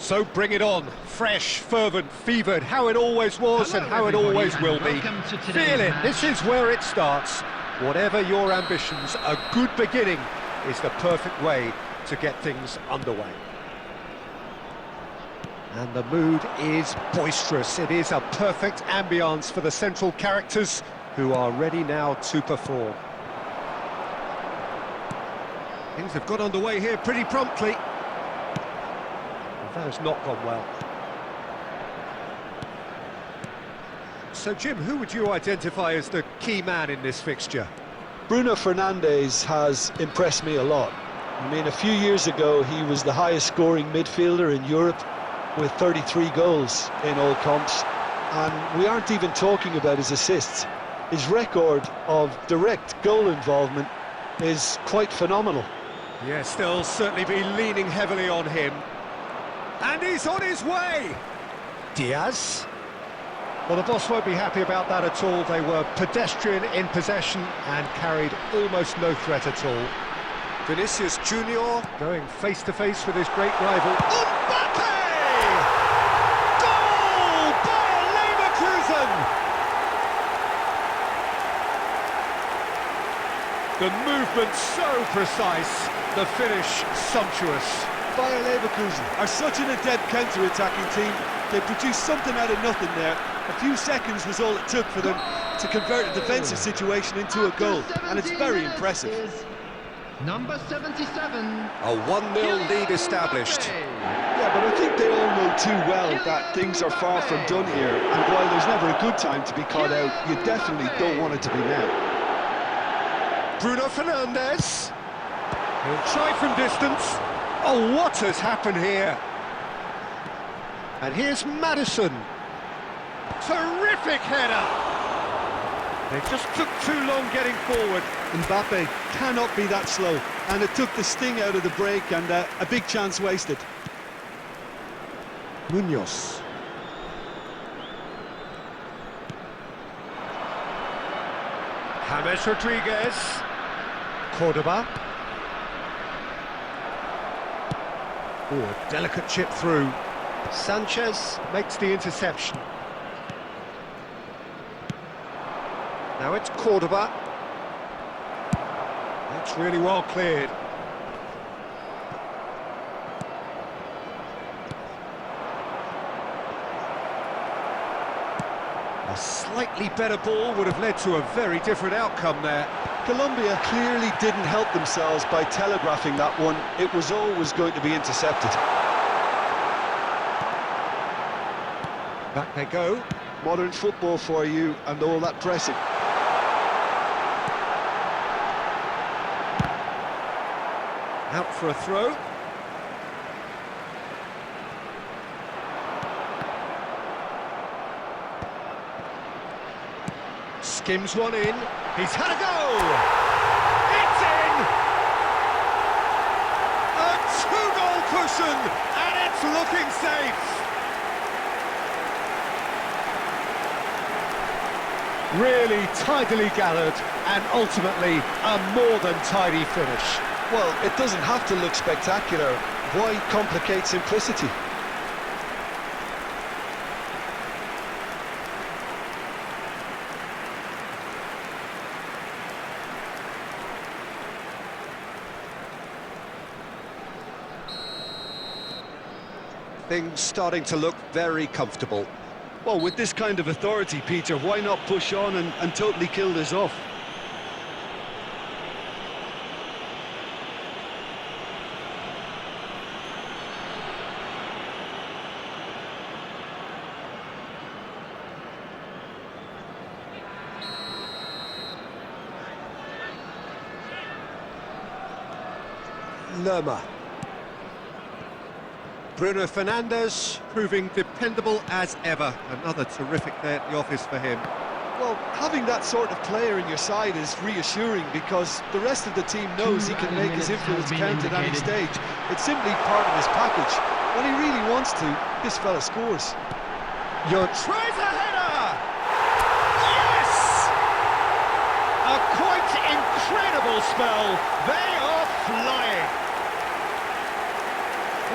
So bring it on, fresh, fervent, fevered, how it always was and how it always will be. Feel it, this is where it starts. Whatever your ambitions, a good beginning is the perfect way to get things underway. And the mood is boisterous. It is a perfect ambience for the central characters who are ready now to perform. Things have got underway here pretty promptly. That has not gone well. So, Jim, who would you identify as the key man in this fixture? Bruno Fernandes has impressed me a lot. I mean, a few years ago, he was the highest scoring midfielder in Europe with 33 goals in all comps. And we aren't even talking about his assists. His record of direct goal involvement is quite phenomenal. Yes, they'll certainly be leaning heavily on him. And he's on his way! Diaz? Well, the boss won't be happy about that at all. They were pedestrian in possession and carried almost no threat at all. Vinicius Junior going face-to-face with his great rival. Mbappe! Goal! Bayer Leverkusen! The movement so precise, the finish sumptuous. Bayer Leverkusen are such an adept counter-attacking team. They produced something out of nothing there. A few seconds was all it took for them to convert a defensive situation into a goal, and it's very impressive. Number 77. A 1-0 lead established. Yeah, but I think they all know too well that things are far from done here, and while there's never a good time to be caught out, you definitely don't want it to be now. Bruno Fernandes. He'll try from distance. Oh, what has happened here? And here's Maddison. Terrific header! They just took too long getting forward. Mbappe cannot be that slow, and it took the sting out of the break and a big chance wasted. Munoz. James Rodriguez. Cordoba. Oh, a delicate chip through. Sanchez makes the interception. Now it's Cordoba. That's really well cleared. A slightly better ball would have led to a very different outcome there. Colombia clearly didn't help themselves by telegraphing that one. It was always going to be intercepted. Back they go. Modern football for you, and all that pressing. Out for a throw. Skims one in. He's had a go! It's in! A two-goal cushion, and it's looking safe! Really tidily gathered, and ultimately a more than tidy finish. Well, it doesn't have to look spectacular. Why complicate simplicity? Things starting to look very comfortable. Well, with this kind of authority, Peter, why not push on and totally kill this off? Lerma. Bruno Fernandes proving dependable as ever. Another terrific day at the office for him. Well, having that sort of player in your side is reassuring because the rest of the team knows he can make his influence count at any stage. It's simply part of his package. When he really wants to, this fella scores. Tries a header! Yes! A quite incredible spell. They are flying.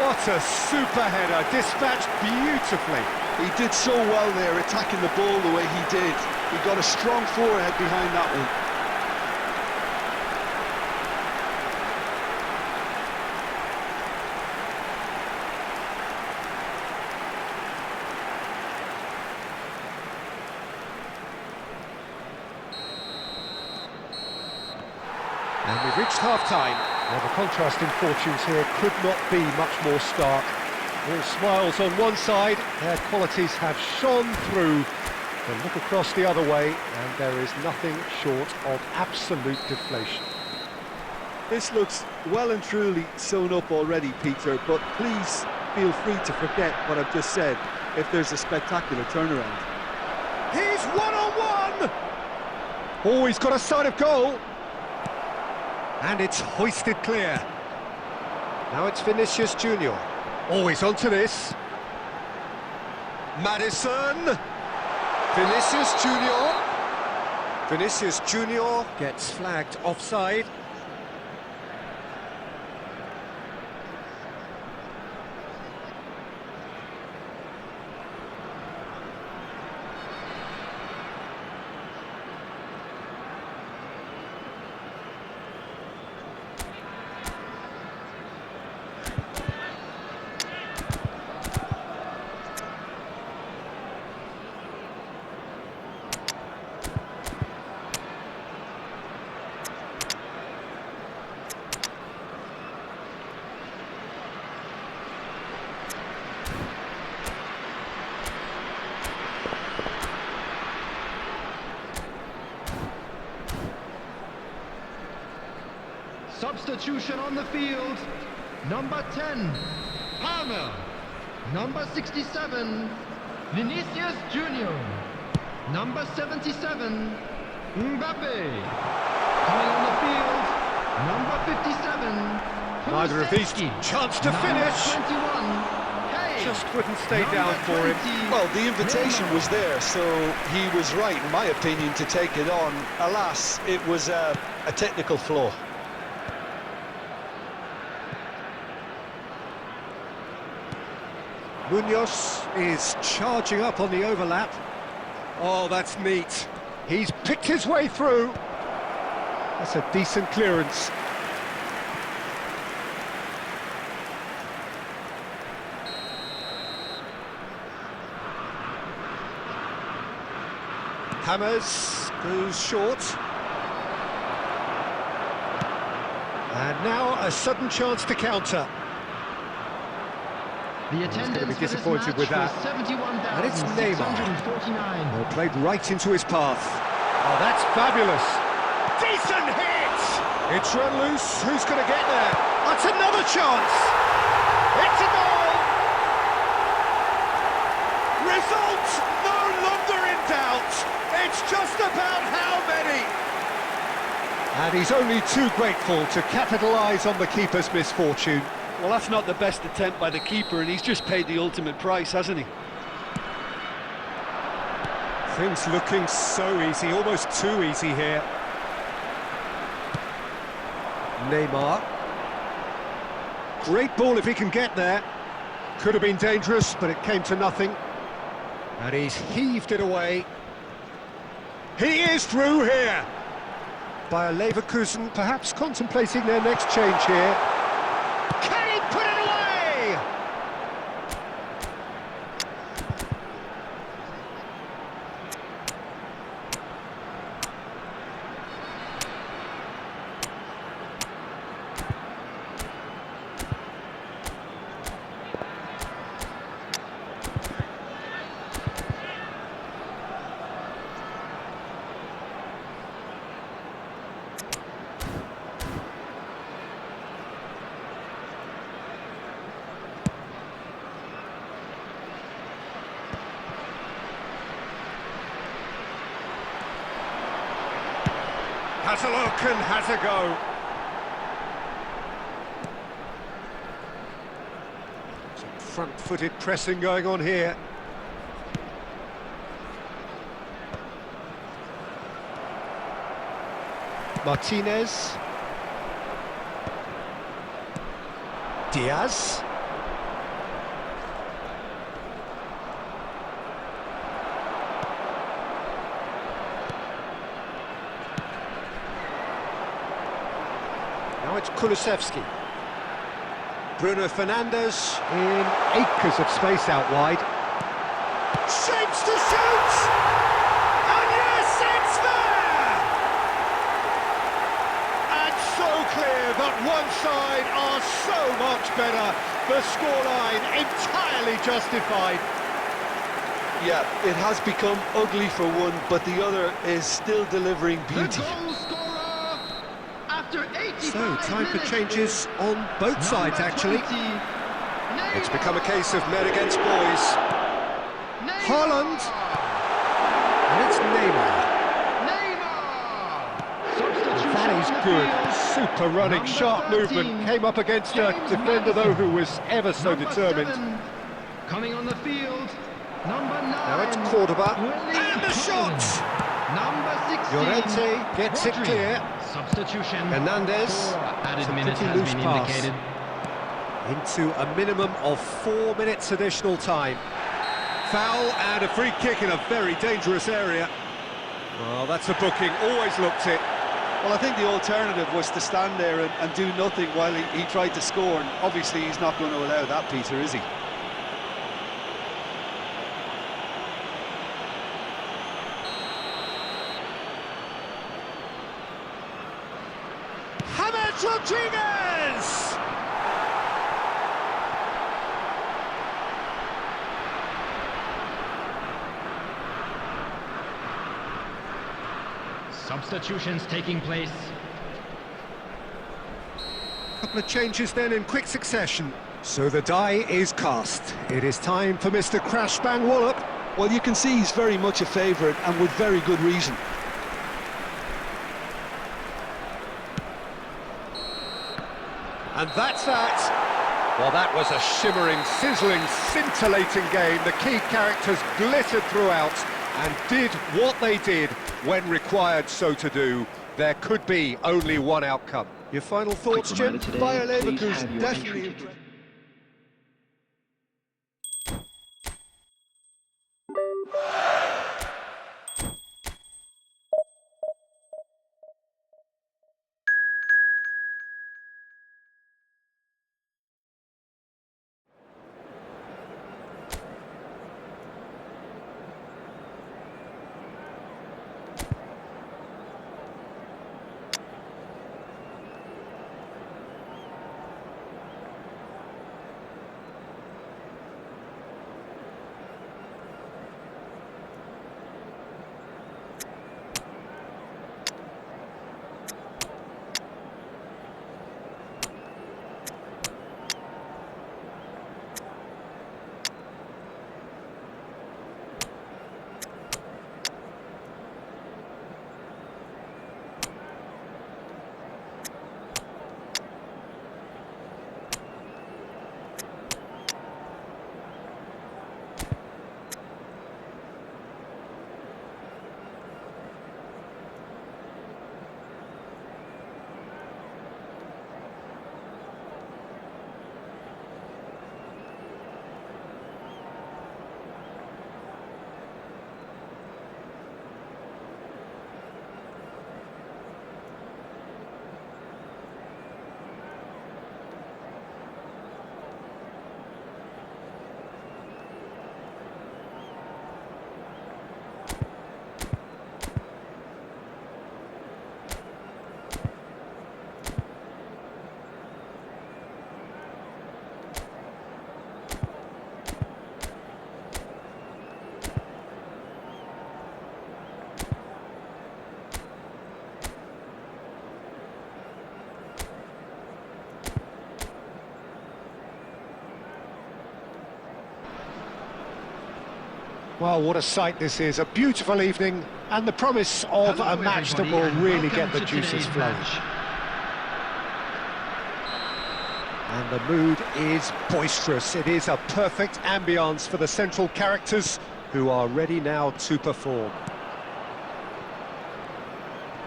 What a super header, dispatched beautifully. He did so well there, attacking the ball the way he did. He got a strong forehead behind that one. And we've reached half-time. Well, the contrasting fortunes here could not be much more stark. All smiles on one side, their qualities have shone through. Then look across the other way, and there is nothing short of absolute deflation. This looks well and truly sewn up already, Peter, but please feel free to forget what I've just said if there's a spectacular turnaround. He's one-on-one! Oh, he's got a sight of goal. And it's hoisted clear. Now it's Vinicius Junior. Always onto this. Maddison. Vinicius Junior. Vinicius Junior gets flagged offside. Substitution on the field. Number 10, Palmer. Number 67, Vinicius Junior. Number 77, Mbappe. Coming on the field, number 57, Neither of these Kulusevski. chance to Number finish. 21, Kane. Just wouldn't stay down Number for him. 20, Well, the invitation Neymar. was there, so he was right, in my opinion, to take it on. Alas, it was a technical flaw. Munoz is charging up on the overlap. Oh, that's neat. He's picked his way through. That's a decent clearance. Hammers goes short. And now a sudden chance to counter. The attendance going to be for this disappointed with match that. was And it's Neymar. 71,649. Well, played right into his path. Oh, that's fabulous. Decent hit! It's run loose. Who's going to get there? That's another chance. It's a goal! Result no longer in doubt. It's just about how many. And he's only too grateful to capitalise on the keeper's misfortune. Well, that's not the best attempt by the keeper, and he's just paid the ultimate price, hasn't he? Things looking so easy, almost too easy here. Neymar. Great ball if he can get there. Could have been dangerous, but it came to nothing. And he's heaved it away. He is through here. Bayer Leverkusen perhaps contemplating their next change here. Can he put it away? Has a look and has a go. Some front-footed pressing going on here. Martinez. Diaz. it's Kulusevski. Bruno Fernandes in acres of space out wide. Shapes to shoot! And yes, it's there! And so clear that one side are so much better. The scoreline entirely justified. Yeah, it has become ugly for one, but the other is still delivering beauty. The goal scorer after 85 So, time for minutes changes is on both sides, number actually. 20, It's become a Neymar. case of men against boys. Neymar. Haaland. And it's Neymar. Neymar. Substitution That is on the good. field. Super running, Number sharp 13, movement. Came up against a James defender, though, Maddison. who was ever so Number determined. 7, coming on the field, number 9. Now it's Cordoba. Willie And the Collins. shot! Number 16. Llorente gets it Rodri. clear. Substitution. Hernandez. 4 added It's a minutes pretty has loose been pass. indicated. Into a minimum of 4 minutes additional time. Foul and a free kick in a very dangerous area. Well, that's a booking. Always looked it. Well, I think the alternative was to stand there and do nothing while he tried to score, and obviously he's not going to allow that, Peter, is he? James Rodriguez! Substitutions taking place. Couple of changes then in quick succession. So the die is cast. It is time for Mr. Crash Bang Wallop. Well, you can see he's very much a favourite, and with very good reason. And that's that. Well, that was a shimmering, sizzling, scintillating game. The key characters glittered throughout and did what they did when required so to do. There could be only one outcome. Your final thoughts, Jim? Bayer Leverkusen definitely impressed. Well, what a sight this is. A beautiful evening and the promise of Hello, a match that everybody, will and really welcome get the to juices today's flowing. match. And the mood is boisterous. It is a perfect ambience for the central characters who are ready now to perform.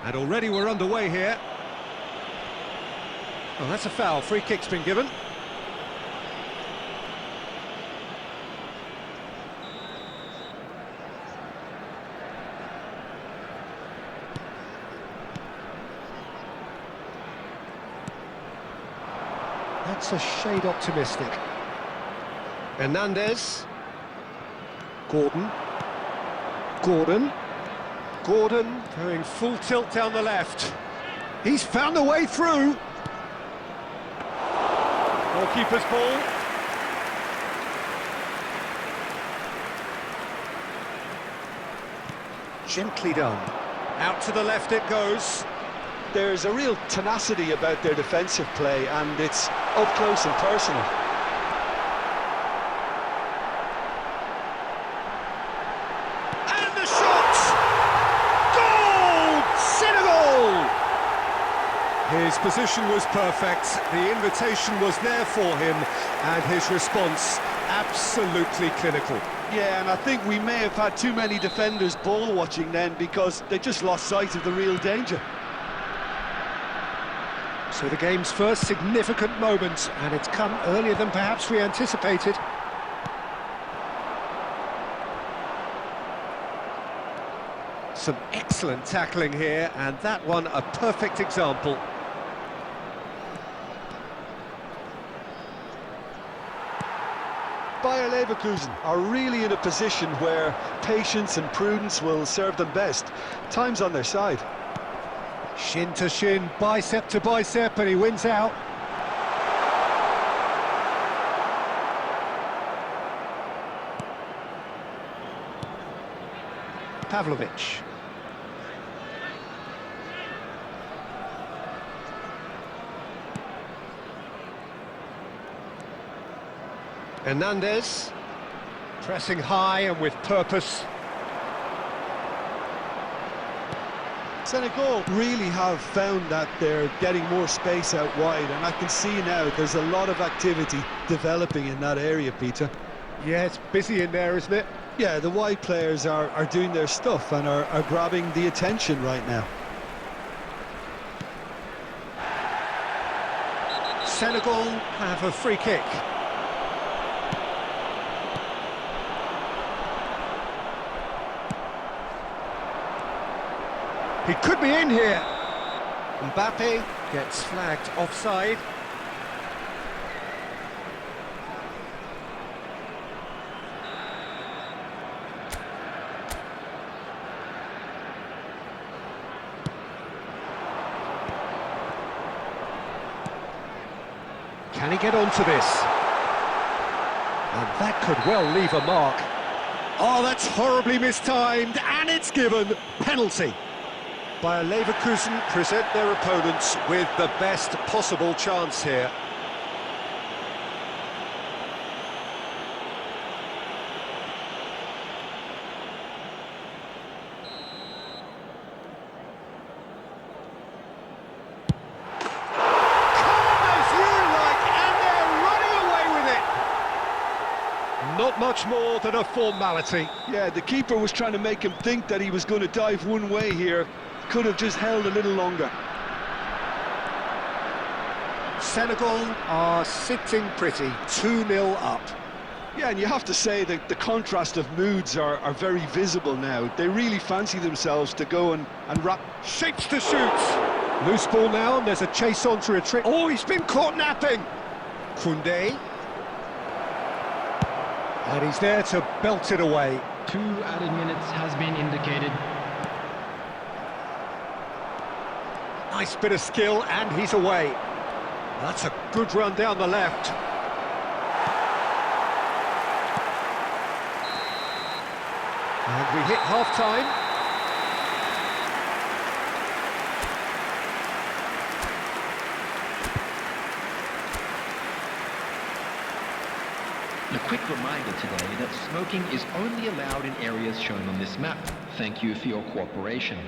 And already we're underway here. Oh, that's a foul. Free kick's been given. That's a shade optimistic. Hernandez. Gordon. Gordon going full tilt down the left. He's found a way through. Goalkeeper's ball. Gently done. Out to the left it goes. There's a real tenacity about their defensive play, and it's up close and personal. And the shot! Goal! Senegal! His position was perfect, the invitation was there for him, and his response absolutely clinical. Yeah, and I think we may have had too many defenders ball watching then, because they just lost sight of the real danger. So the game's first significant moment, and it's come earlier than perhaps we anticipated. Some excellent tackling here, and that one a perfect example. Bayer Leverkusen are really in a position where patience and prudence will serve them best. Time's on their side. Shin to shin, bicep to bicep, and he wins out. Pavlovic. Hernandez, pressing high and with purpose. Senegal really have found that they're getting more space out wide, and I can see now there's a lot of activity developing in that area, Peter. Yeah, it's busy in there, isn't it? Yeah, the wide players are doing their stuff and are grabbing the attention right now. Senegal have a free kick. He could be in here. Mbappe gets flagged offside. Can he get onto this? And that could well leave a mark. Oh, that's horribly mistimed, and it's given. Penalty. Bayer Leverkusen present their opponents with the best possible chance here. Not much more than a formality. Yeah, the keeper was trying to make him think that he was going to dive one way here. Could have just held a little longer. Senegal are sitting pretty, 2-0 up. Yeah, and you have to say that the contrast of moods are very visible now. They really fancy themselves to go and wrap. Shapes to shoot. Loose ball now, and there's a chase on to retreat. Oh, he's been caught napping. Koundé. And he's there to belt it away. 2 added minutes has been indicated. Nice bit of skill, and he's away. That's a good run down the left. And we hit half-time. A quick reminder today that smoking is only allowed in areas shown on this map. Thank you for your cooperation.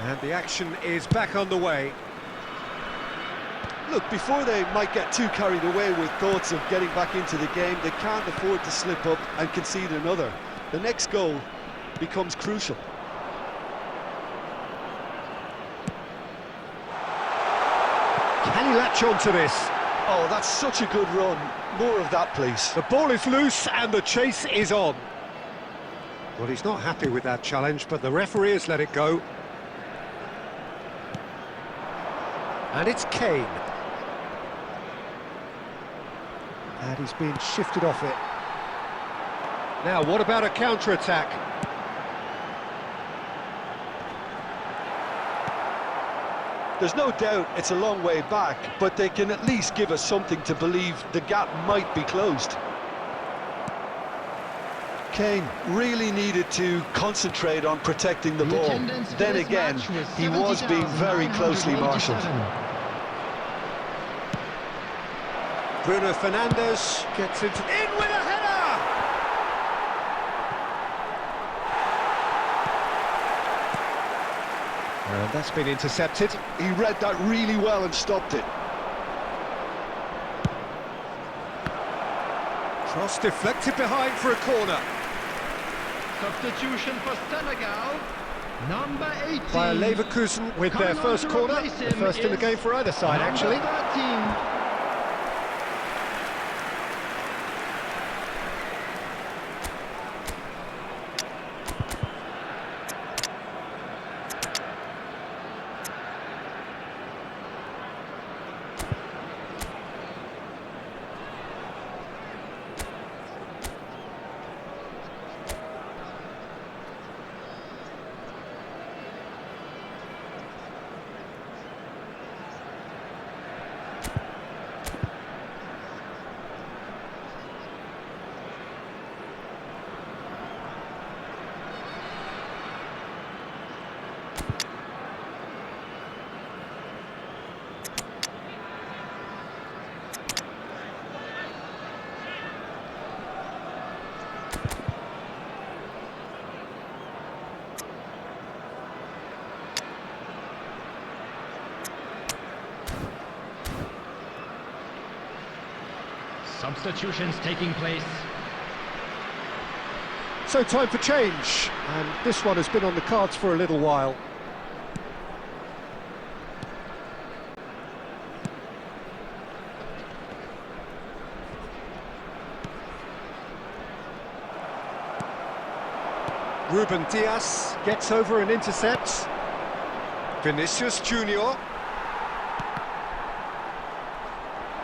And the action is back on the way. Look, before they might get too carried away with thoughts of getting back into the game, they can't afford to slip up and concede another. The next goal becomes crucial. Can he latch on to this? Oh, that's such a good run. More of that, please. The ball is loose and the chase is on. Well, he's not happy with that challenge, but the referee has let it go. And it's Kane. And he's been shifted off it. Now, what about a counter-attack? There's no doubt it's a long way back, but they can at least give us something to believe the gap might be closed. Kane really needed to concentrate on protecting the ball. Then again, he was being very closely marshalled. Bruno Fernandes gets it in with a header! And that's been intercepted. He read that really well and stopped it. Cross deflected behind for a corner. Substitution for Senegal. Number 18. By Leverkusen with their first corner. The first in the game for either side, actually. 13. Substitutions taking place. So time for change, and this one has been on the cards for a little while. Ruben Dias gets over and intercepts. Vinicius Junior.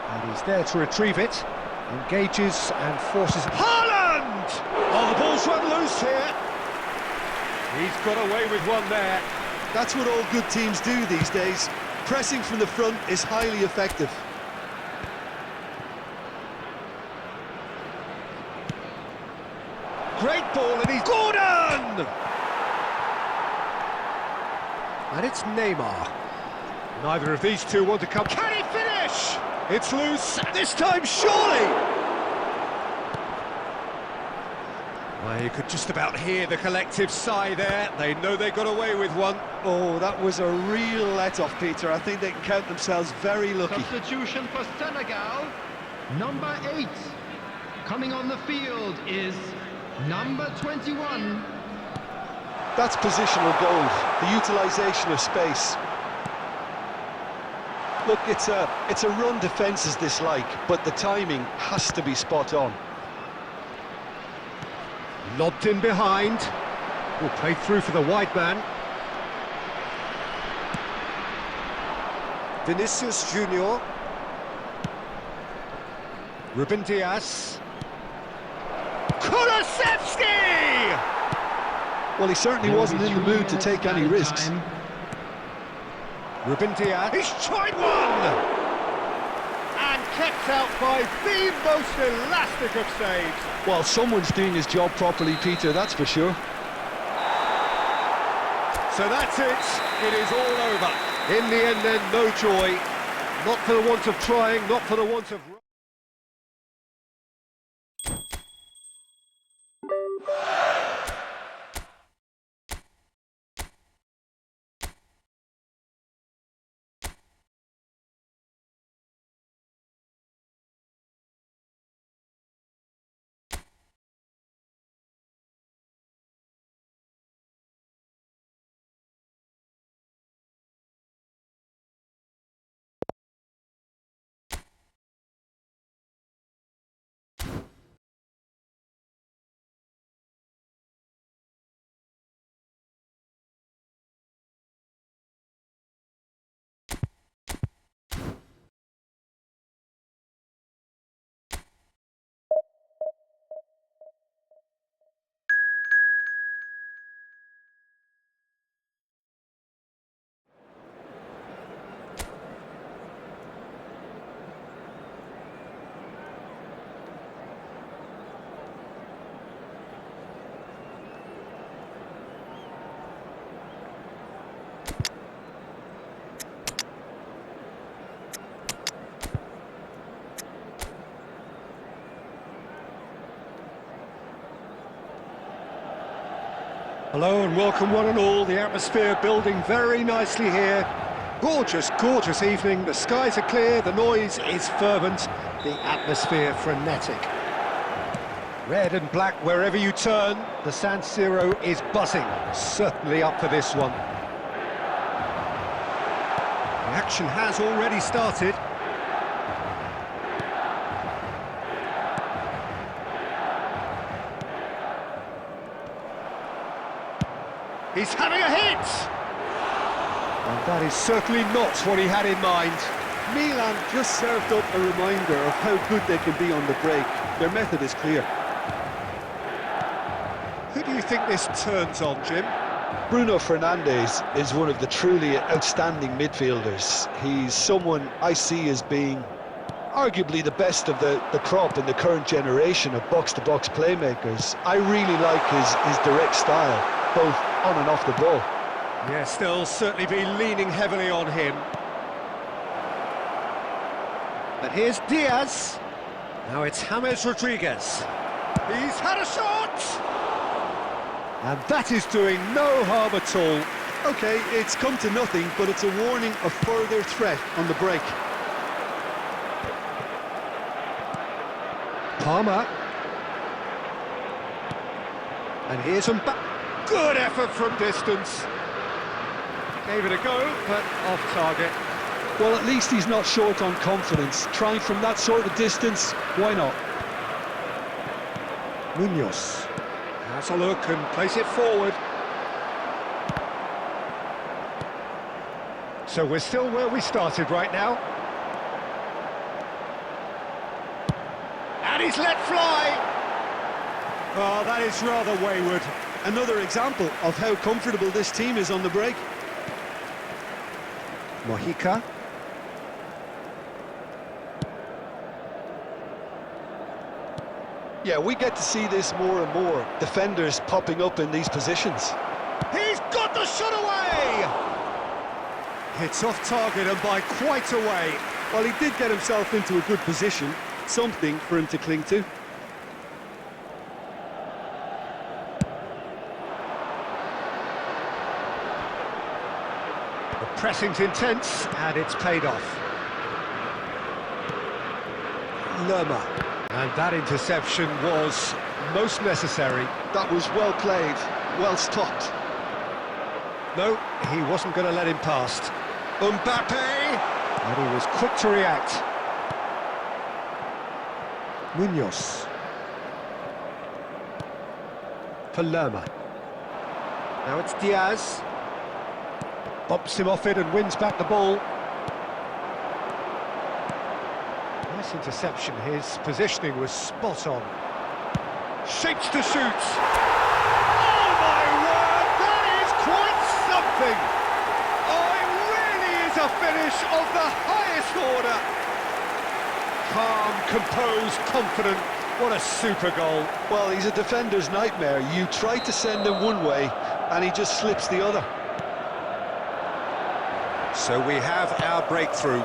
And he's there to retrieve it. Engages and forces... Haaland! Oh, the ball's run loose here. He's got away with one there. That's what all good teams do these days. Pressing from the front is highly effective. Great ball, and he's... Gordon! And it's Neymar. Neither of these two want to come... Can he finish? It's loose, this time surely! Well, you could just about hear the collective sigh there. They know they got away with one. Oh, that was a real let-off, Peter. I think they can count themselves very lucky. Substitution for Senegal. Number 8. Coming on the field is number 21. That's positional goal, the utilisation of space. Look, it's a run defence dislike, but the timing has to be spot on. Lobbed in behind. Will play through for the wide man. Vinicius Junior. Ruben Dias. Kulusevski! Well, he certainly wasn't in the mood to take any risks. Ruben Dias, he's tried one! And kept out by the most elastic of saves. Well, someone's doing his job properly, Peter, that's for sure. So that's it. It is all over. In the end then, no joy. Not for the want of trying, not for the want of... Hello and welcome one and all. The atmosphere building very nicely here. Gorgeous, gorgeous evening. The skies are clear, the noise is fervent, the atmosphere frenetic. Red and black wherever you turn, the San Siro is buzzing. Certainly up for this one. The action has already started. He's having a hit! And that is certainly not what he had in mind. Milan just served up a reminder of how good they can be on the break. Their method is clear. Who do you think this turns on, Jim? Bruno Fernandes is one of the truly outstanding midfielders. He's someone I see as being arguably the best of the crop in the current generation of box-to-box playmakers. I really like his direct style, both on and off the ball. Yes, they'll certainly be leaning heavily on him. But here's Diaz. Now it's James Rodriguez. He's had a shot! And that is doing no harm at all. Okay, it's come to nothing, but it's a warning of further threat on the break. Palmer. And here's Mbappe. Good effort from distance. Gave it a go, but off target. Well, at least he's not short on confidence. Trying from that sort of distance, why not? Munoz has a look and plays it forward. So we're still where we started right now. And he's let fly. Oh, that is rather wayward. Another example of how comfortable this team is on the break. Mojica. Yeah, we get to see this more and more. Defenders popping up in these positions. He's got the shot away! It's off target and by quite a way. Well, he did get himself into a good position, something for him to cling to. The pressing's intense and it's paid off. Lerma. And that interception was most necessary. That was well played, well stopped. No, he wasn't going to let him past. Mbappe! And he was quick to react. Munoz. For Lerma. Now it's Diaz. Bumps him off it and wins back the ball. Nice interception, his positioning was spot on. Shapes to shoot! Oh my word, that is quite something! Oh, it really is a finish of the highest order! Calm, composed, confident, what a super goal. Well, he's a defender's nightmare. You try to send him one way, and he just slips the other. So we have our breakthrough.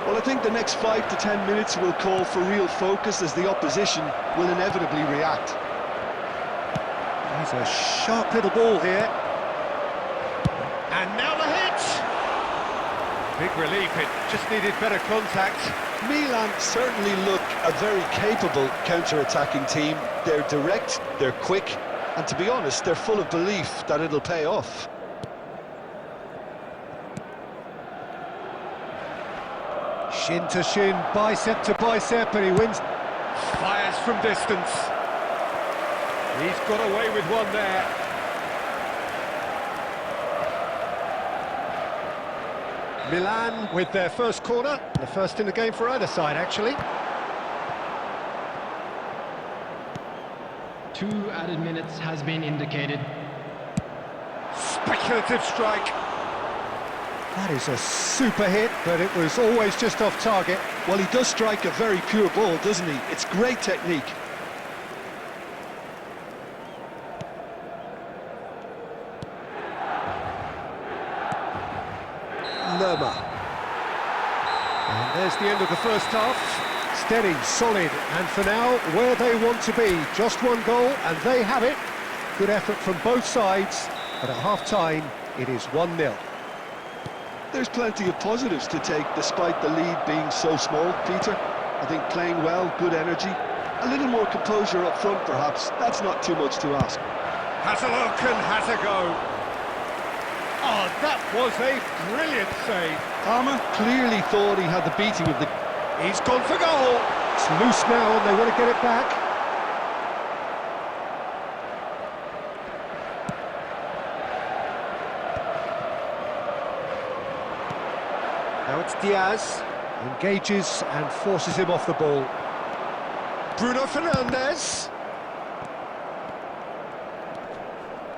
Well, I think the next 5 to 10 minutes will call for real focus as the opposition will inevitably react. He's a sharp little ball here. And now the hit! Big relief, it just needed better contact. Milan certainly look a very capable counter-attacking team. They're direct, they're quick, and to be honest, they're full of belief that it'll pay off. Shin to shin, bicep to bicep, and he wins. Fires from distance. He's got away with one there. Milan with their first corner, the first in the game for either side, actually. 2 added minutes has been indicated. Speculative strike. That is a super hit, but it was always just off target. Well, he does strike a very pure ball, doesn't he? It's great technique. Lerma. And there's the end of the first half. Steady, solid, and for now, where they want to be. Just one goal, and they have it. Good effort from both sides, but at half-time, it is 1-0. There's plenty of positives to take despite the lead being so small, Peter. I think playing well, good energy, a little more composure up front perhaps, that's not too much to ask. Has a look and has a go. Oh, that was a brilliant save. Palmer clearly thought he had the beating of the... He's gone for goal. It's loose now and they want to get it back. Now it's Diaz, engages and forces him off the ball. Bruno Fernandes.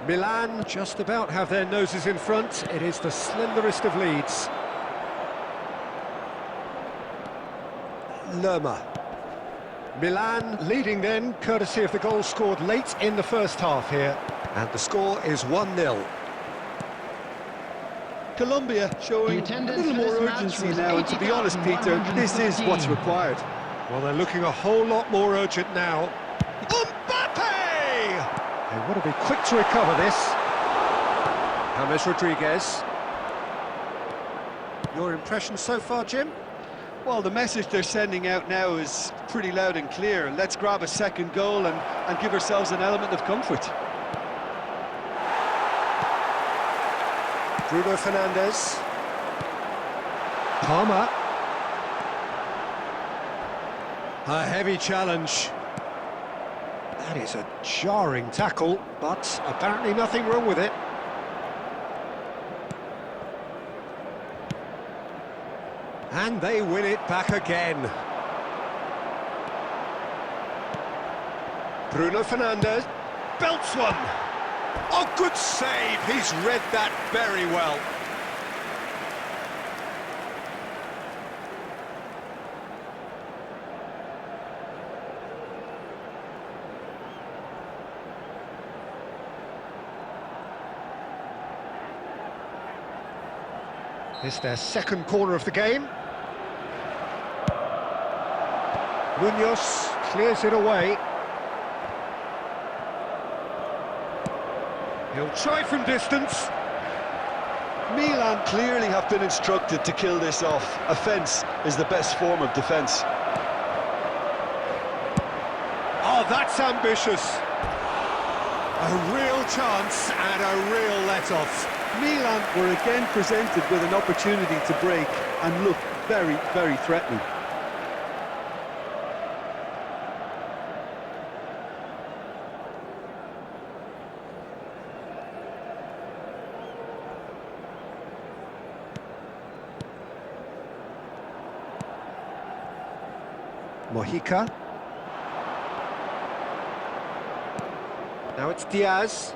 Milan just about have their noses in front. It is the slenderest of leads. Lerma. Milan leading then, courtesy of the goal scored late in the first half here. And the score is 1-0. Colombia showing a little more urgency now, and to be honest, Peter, this is what's required. Well, they're looking a whole lot more urgent now. Mbappe! They want to be quick to recover this. James Rodriguez. Your impression so far, Jim? Well, the message they're sending out now is pretty loud and clear. Let's grab a second goal and give ourselves an element of comfort. Bruno Fernandes. Palmer. A heavy challenge. That is a jarring tackle, but apparently nothing wrong with it. And they win it back again. Bruno Fernandes belts one. Oh, good save. He's read that very well. It's their second corner of the game. Munoz clears it away. He'll try from distance. Milan clearly have been instructed to kill this off. Offence is the best form of defence. Oh, that's ambitious. A real chance and a real let-off. Milan were again presented with an opportunity to break and look very, very threatening. Mojica. Now it's Diaz.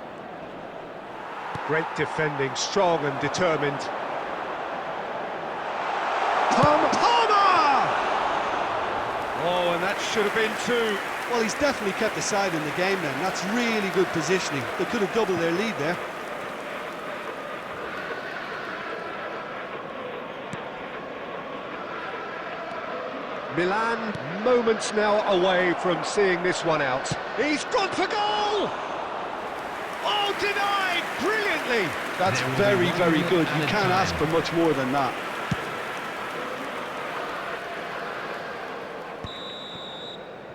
Great defending, strong and determined. Palmer! Oh, and that should have been two. Well, he's definitely kept the side in the game then. That's really good positioning. They could have doubled their lead there. Milan, moments now away from seeing this one out. He's gone for goal! Oh, denied brilliantly! That's very, very good. You can't ask for much more than that.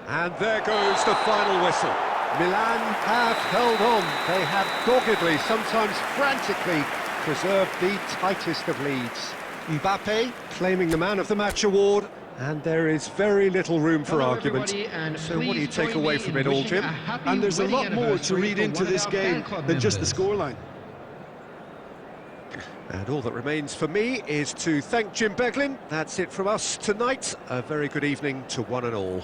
And there goes the final whistle. Milan have held on. They have doggedly, sometimes frantically, preserved the tightest of leads. Mbappe claiming the Man of the Match award, and there is very little room for argument. So what do you take away from it all, Jim? And there's a lot more to read into this game than just the scoreline. And all that remains for me is to thank Jim Beglin. That's it from us tonight. A very good evening to one and all.